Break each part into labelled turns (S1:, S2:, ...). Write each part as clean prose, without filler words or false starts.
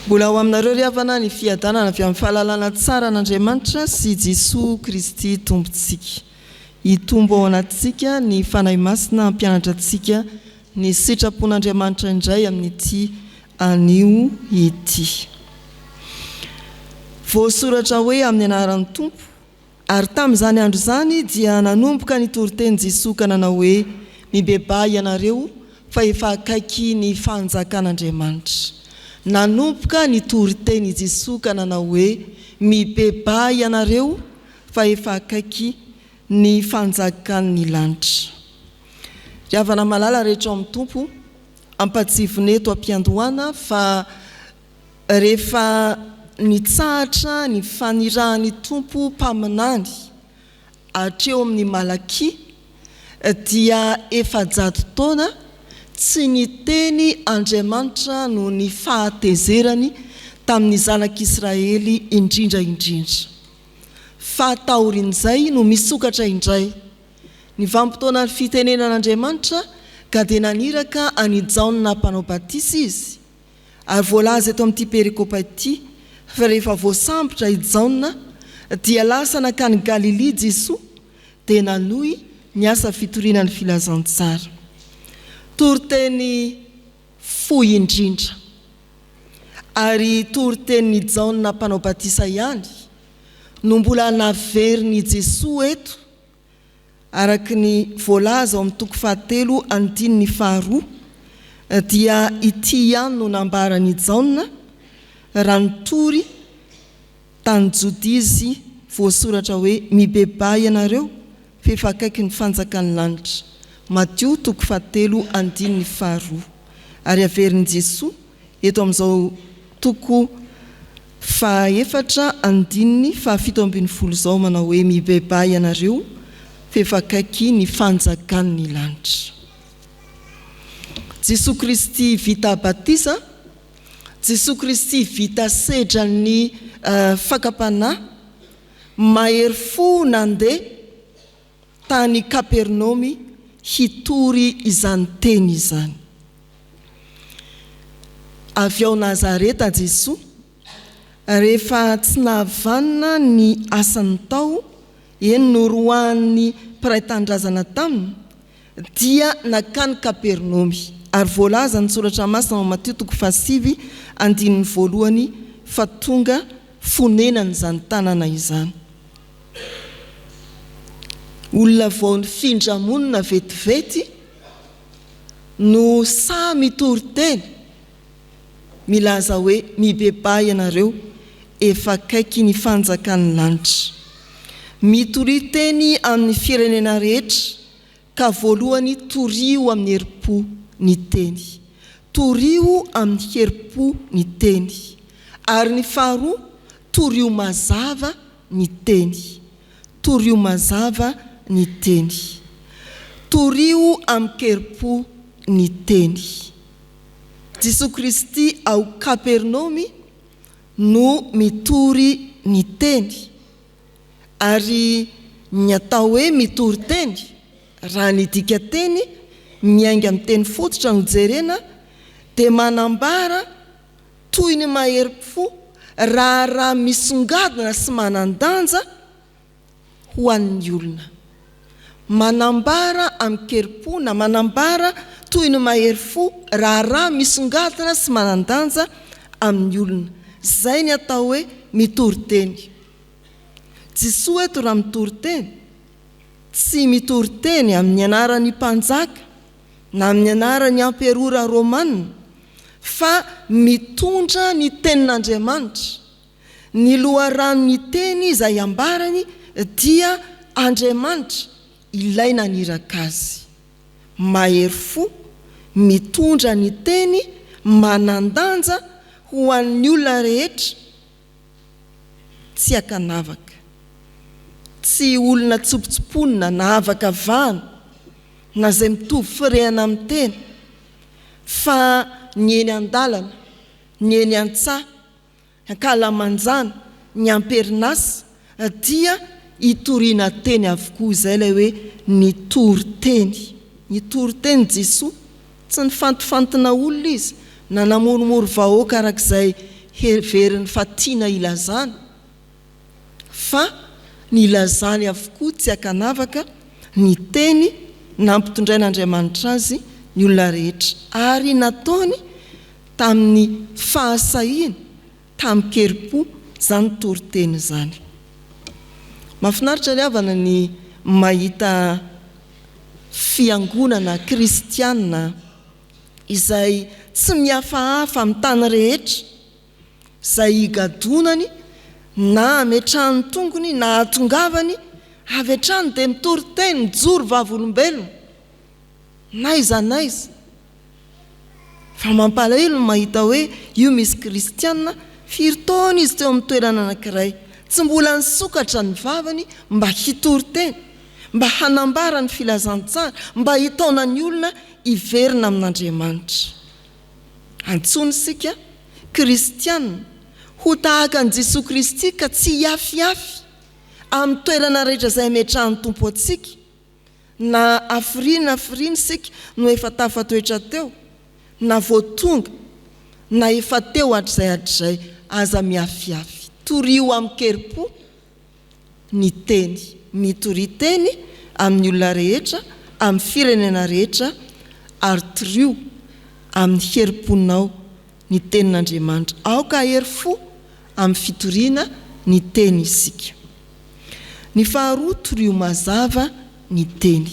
S1: Mbola ao aminareo ry havana ny fiadanana avy amin'ny fahalalana tsara an'Andriamanitra sy Jesosy Kristy tompontsika. Hitombo ao anatintsika ny fanahy masina hampianatra antsika ny sitrapon'Andriamanitra indray amin'ity anio ity. Voasoratra hoe amin'ny anaran'ny Tompo, ary tamin'izany andro zany dia nanomboka ny toriteny Jesosy ka nanao hoe mibebay ianareo fa efa akaiky ny fanjakan'Andriamanitra. Nanomboka ny toriteny Jesosy ka nanao hoe mibebay ianareo fa efa akaiky ny fanjakan'ny lanitra. Ry havana malala rehetra amin'ny Tompo, ampatsivony eto ampiandohana fa rehefa nitsahatra ny fanirahan'ny Tompo mpaminany hatreo amin'ny Malaky dia efa-jato taona tsy niteny Andriamanitra no ny fahatezerany tamin'ny zanak'Israely indrindra. Fatahorin'izay no misokatra indray ny vanim-potoana fitenenan'Andriamanitra ka dia naniraka anijaona mpanao batisa izy. Ary voalaza eto amin'ity perikopa ity fa rehefa voasambotra ijaona dia lasa nakany Galili Jesosy dia nanohy ny asa fitoriana ny filazantsara. Toriteny fohy indrindra ary toriteny ijaona mpanao batisa ihany no mbola naveriny Jesosy eto araka ny voalaza ao amin'ny toko 7:2 dia ity ihany no nambarany ijaona raha nitory tany Jodizy voasoratra hoe mibebay ianareo fa efa akaiky ny fanjakan'ny lanitra. Matthieu 7:2 ary averin'i Jesosy eto amin'izao toko 4:7 zao manao hoe mibebay ianareo fa efa akaiky ny fanjakan'ny lanitra. Jesosy Kristy vita batisa, Jesosy Kristy vita sedra ny fakapana, mahery fo nandeha tany Kapernaomy hitory izany teny izany. Avy ao Nazareta Jesosy, rehefa tsy nahavanina ny asany tao, eny norohan'ny mpiray tandrazana taminy, dia nakany Kapernaomy. Ary voalaza ny soratra masina ao Matthieu 7:1 fa tonga fonenany izany tanana izany. Olona vao nifindra monina vetivety no samy toriteny milaza hoe mibebay ianareo efa akaiky ny fanjakan'ny lanitra. Mitoriteny amin'ny firenena rehetra ka voalohany torio amin'ny herim-po ny teny. Torio amin'ny herim-po ny teny. Ary ny faharoa torio mazava ny teny. Torio mazava ny teny. Torio amin'ny herim-po ny teny. Jesosy Kristy ao Kapernaomy no mitory ny teny. Ary ny atao hoe mitory teny, raha ny dika teny miainga amin'ny teny fototra no jerena, dia manambara toy ny maherim-po raha misongadina sy manandanja ho an'ny olona. Manambara amin'ny herim-po na manambara toy ny maherim-po raha misongadina sy manandanja amin'ny olona. Zay ny atao hoe mitory teny. Jesosy eto raha mitory teny, tsy mitory teny amin'ny anaran'ny mpanjaka na amin'ny anaran'ny amperora Romanina, fa mitondra ny tenin'Andriamanitra. Ny loharan'ny teny izay ambarany dia Andriamanitra ilay naniraka azy. Mahery fo, mitondra ny teny, manandanja ho an'ny olona rehetra, tsy akanavaka. Tsy olona tsopotsoponina na avaka vahana na izay mitovy firehana amin'ny teny, fa ny eny an-dalana, ny eny an-tsaha, ankalamanjana, ny amperinasa dia hitoriana teny avokoa. Izay ilay hoe nitory teny. Nitory teny Jesosy, tsy nifantofantina olona izy na namorimoro vahoaka arak'izay heveriny fa tiana ilazana fa ny ilazany avokoa tsy akanavaka ny teny nampitondrain'Andriamanitra azy ny olona rehetra ary nataony tamin'ny fahasahina tamin'ny keripo zany toriteny zany. Mahafinaritra ny havana ny mahita fiangonana kristianina izay tsy mihafahafa amin'ny tany rehetra izay higadonany na ametrahany tongony na atongavany avy hatrany dia mitoriteny mijoro vavolombelona naiza naiza. Fa mampalahelo mahita hoe io misy kristianina firy taona izy teo amin'ny toerana anankiray tsy mbola nisokatra ny vavany mba hitoriteny, mba hanambara ny filazantsara, mba hitaona ny olona hiverina amin'Andriamanitra. Antsony sika kristianina ho tahaka an Jesosy Kristy ka tsy hiafiafy amin'ny toerana rehetra izay ametrahany tompo antsika, na afirina sika no efa tafatoetra teo, na voatonga na efa teo hatr'izay aza miafiafy. Torio amin'ny keripo ny teny, mitoriteny amin'ny olona rehetra, amin'ny firenena rehetra, ary torio amin'ny heriponao ny tenin'Andriamanitra. Aoka hery fo amin'ny fitoriana ny teny isika. Ny faharoa, torio mazava ny teny.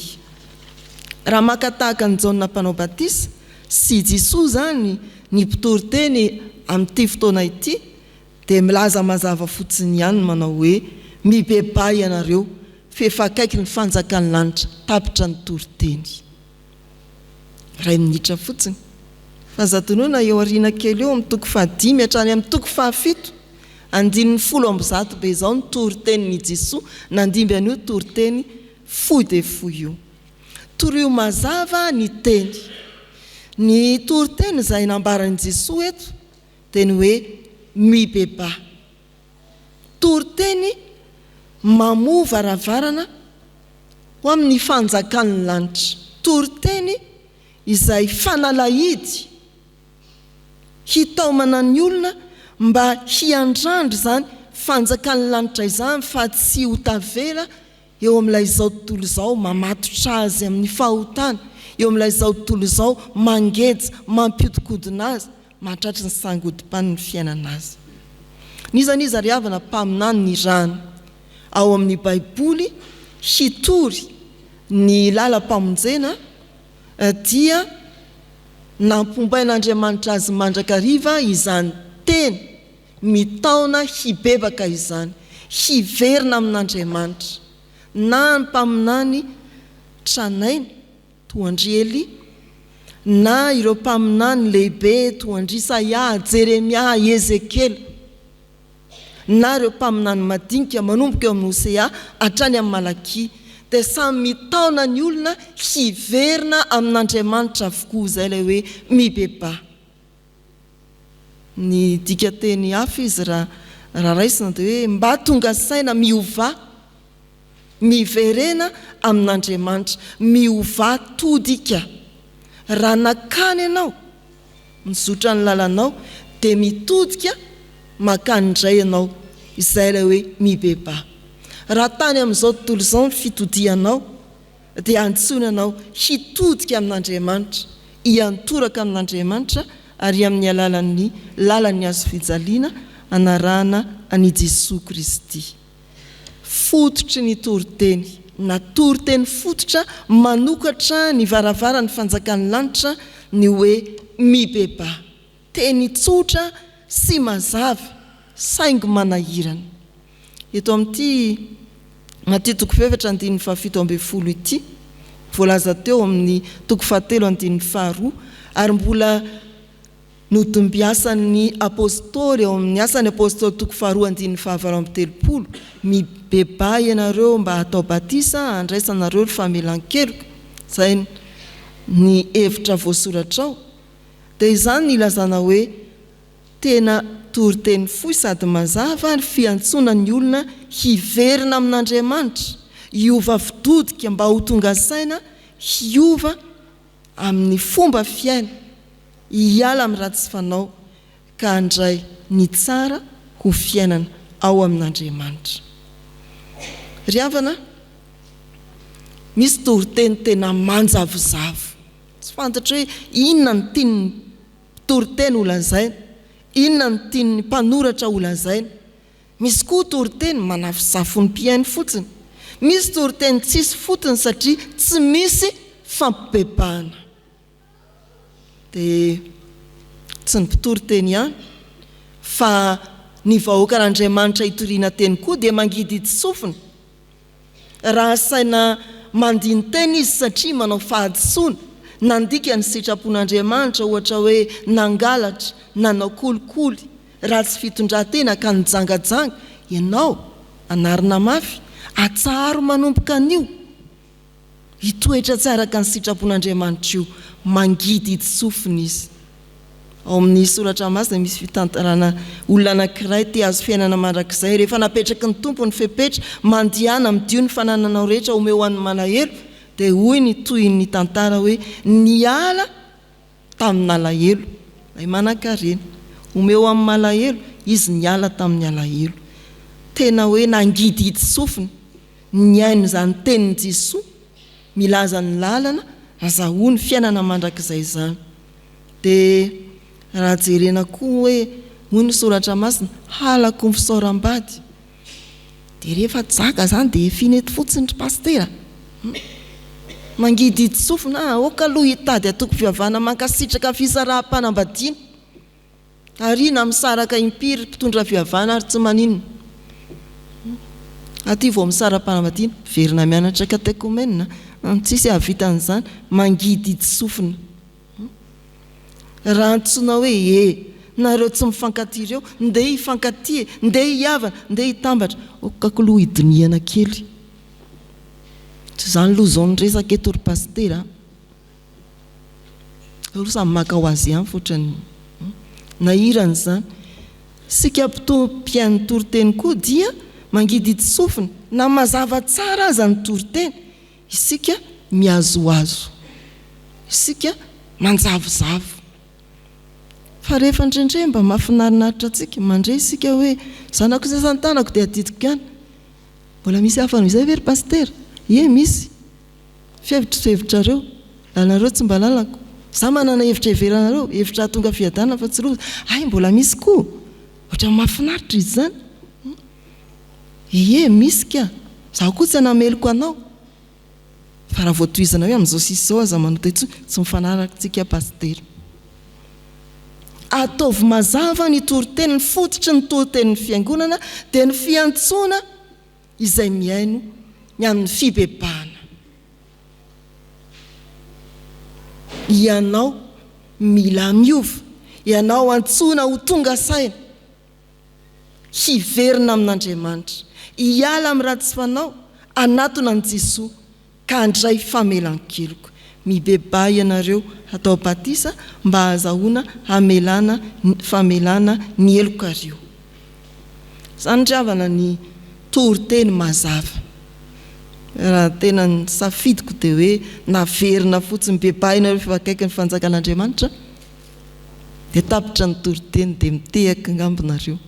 S1: Raha makatahaka ny Jaona mpanao batisa sy Jesosy zany ny mpitoriteny amin'ity fotoana ity dia milaza mazava fotsiny ihany manao hoe mibebay ianareo fefa akaiky ny fanjakan'ny lanitra tapitra ny toriteny. Ray minitra fotsiny fa zatonona eo ariana kely eo amin'ny toko 5 hatrany amin'ny toko 7 110 be izao ny toriteny'ny Jesosy nandimby an'io toriteny fohy dia fohy io. Torio mazava ny teny. Ny toriteny izay nambaran'i Jesosy eto dia ny hoe mibeba. Toriteny mamoa varavarana ho amin'ny fanjakan'ny lanitra. Toriteny izay fanalahidy hitaomana ny olona mba hiandrandry zany fanjakan'ny lanitra izany fa tsy ho tavela eo amin'ilay izao tontolo izao mamatotra azy amin'ny fahotana, eo amin'ilay izao tontolo izao mangeja, mampiotikodina azy, mahatratry ny sangodimpan ny fiainana azy. Nizaniza ry havana mpaminany ny rano ao amin'ny Baiboly hitory ny lalam-pamonjena dia nampombain'Andriamanitra azy mandrakariva izany teny mitaona hibebaka izany, hiverina amin'Andriamanitra. Na ny mpaminany tranainy toandry Eli, na ireo mpaminany lehibe toandry Isaia, Jeremia, Ezekela, na ireo mpaminany madinika manomboka eo amin'ny Hosea hatrany amin'ny Malaki, dia samy mitaona ny olona hiverina amin'Andriamanitra avokoa izay ilay hoe mibeba. Ny dika teny hafa izy raha raisina dia hoe mba tonga saina miova, miverena amin'Andriamanitra, miova todika. Raha nakany ianao mizotra ny lalanao dia mitodika makany indray ianao, izay ilay hoe mibeba. Raha tany amin'izao tontolo izao ny fitodianao dia antsonanao hitodika amin'Andriamanitra, hiantoraka amin'Andriamanitra ary amin'ny alalan'ny lalany azo fijaliana anarahana an'i Jesosy Kristy. Fototry ny toriteny, na toriteny fototra manokatra ny varavara ny fanjakan'ny lanitra ny hoe mibeba. Teny tsotra sy mazava saingy manahirana. Eto amin'ity toko 7:7 ity voalaza teo amin'ny toko 7:2 ary mbola notombiasan'ny apôstôly eo amin'ny asan'ny apôstôly toko 2:7 mibeba ianareo mba atao batisa andraisanareo ny famelan-keloka, izay ny hevitra voasoratra ao. Dia izany ny ilazana hoe tena toriteny fohy sady mazava ny fiantsonan'ny olona hiverina amin'Andriamanitra, hiova fitodika mba ho tonga saina, hiova amin'ny fomba fiaina, hiala amin'ny ratsy fanao ka handray ny tsara ho fiainana ao amin'Andriamanitra. Ry havana, misy toriteny tena manjavozavo. Tsy fantatra hoe inona ny tiany toriteny ho lazaina, inona ny tiany mpanoratra ho lazaina. Misy koa toriteny manafosafo ny mpiainy fotsiny. Misy toriteny tsisy fotony satria tsy misy fampibebahana. Dia tsy ny mpitoroteny ihany, fa ny vahoakan'Andriamanitra hitoriana teny koa dia mangidy ity sofina. Raha saina mandiny teny izy satria manao fahadisoana, nandika ny sitrapon'Andriamanitra, ohatra hoe nangalatra, nanao kolikoly, ratsy fitondran-tena ka nijangajanga, ianao anarina mafy, atsaharo manomboka an'io, hitoetra tsara ka ny sitrapon'Andriamanitra io, mangidy ity sofina izy. Ao amin'ny soratra masina misy fitantarana olona anankiray te azo fiainana mandrakizay, rehefa napetraky ny tompo ny fepetra, mandihana midio ny fanananao rehetra omeo ho an'ny malahelo, dia hoy ny toy ny tantara hoe niala tamin'ny alahelo, ilay manan-karena, omeo amin'ny malahelo, izy niala tamin'ny alahelo. Tena hoe nangidy ity sofina, niaino izany tenin'i Jesosy, milaza ny lalana, azahoany fiainana mandrakizay izany. Dia raha jerena koa hoe hoy ny soratra masina, halako ny fisaoram-bady. Dia rehefa jaka zany dia finety fotsiny ry pastera. Mangidy ity sofina, oka aloha hitady atoko fiavana mankasitraka fisaraha-panambadiana. Ary na misaraka impiry mpitondra fiavana ary tsy maninona. Aty vao misara-panambadiana, verina mianatra katekomenina, tsisy havita an'izany, mangidy ity sofina. Raha antsoina hoe nareo tsy mifankaty ireo, ndeha hifankaty, ndeha hiavana, ndeha hitambatra, okakoloha hidiniana kely. Tsy izany loha zao nyresaka eto ry pastera. Ro samy maka ho azy ihany fotrany nahirana izany. Sika mpiainy toriteny koa dia mangidy ity sofina, na mazava tsara aza ny toriteny, isika miazoazo, isika manjavozavo. Fa rehefa indrindray mba mahafinarinaritra antsika, mandray isika hoe zanako izay santanako dia adidiko ihany. Mbola misy hafa izay ve ry pastera? Ie, misy. Fievitrareo, lalnareo tsy mba lalako. Za manana hevitra iveranareo, hevitra tonga fiadana fa tsy roza. Ay, mbola misy koa. Ohatra mahafinaritra izy zany. Ie, misy ka. Zaho koa tsy anameloko anao. Fa raha voatoizana hoe amin'izao sisy izao aza manota itso, tsy mifanaratsika pastera. Ataovy mazava ny toriteny, ny fototry ny toriteny ny fiangonana dia ny fiantsoana izay miaino ny amin'ny fibebahana. Ianao mila miova, ianao antsoina ho tonga saina, hiverina amin'Andriamanitra, hiala amin'ny ratsy fanao, anatona ny Jesosy, ka handray famelan-keloko. Mibebaha ianareo atao batisa mba azahoana famelana ny elokareo. Izany ry havana ny toriteny mazava. Raha tena ny safidiko dia hoe naverina fotsiny bebaha ianareo fifakaiky ny fanjakan'Andriamanitra, dia tapitra ny toriteny dia mitehaka ngambonareo,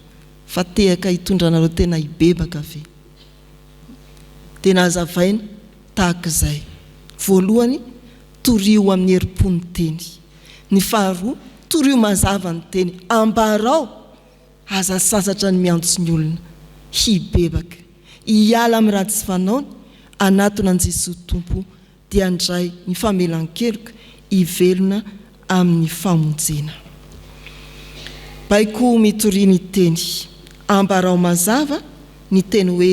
S1: fa tehaka hitondranareo tena hibebaka ve. Dia nazavaina tahaka izay. Voalohany, torio amin'ny herim-pony teny. Ny faharoa, torio mazava ny teny. Ambarao aza sasatra ny miantso ny olona, hibebaka, hiala amin'ny ratsy fanaony, anatona an' Jesosy Tompo, dia handray ny famelan-keloka, hivelona amin'ny famonjena. Baiko mitoriany teny, ambarao mazava ny teny hoe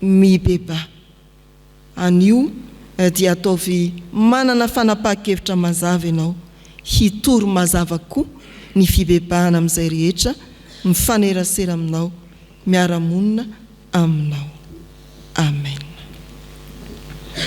S1: mibeba. Anio dia ataovy manana fanapahan-kevitra mazava ianao, hitory mazava koa ny fibebahana amin'izay rehetra, mifanerasera aminao, miara-monina aminao. Amen.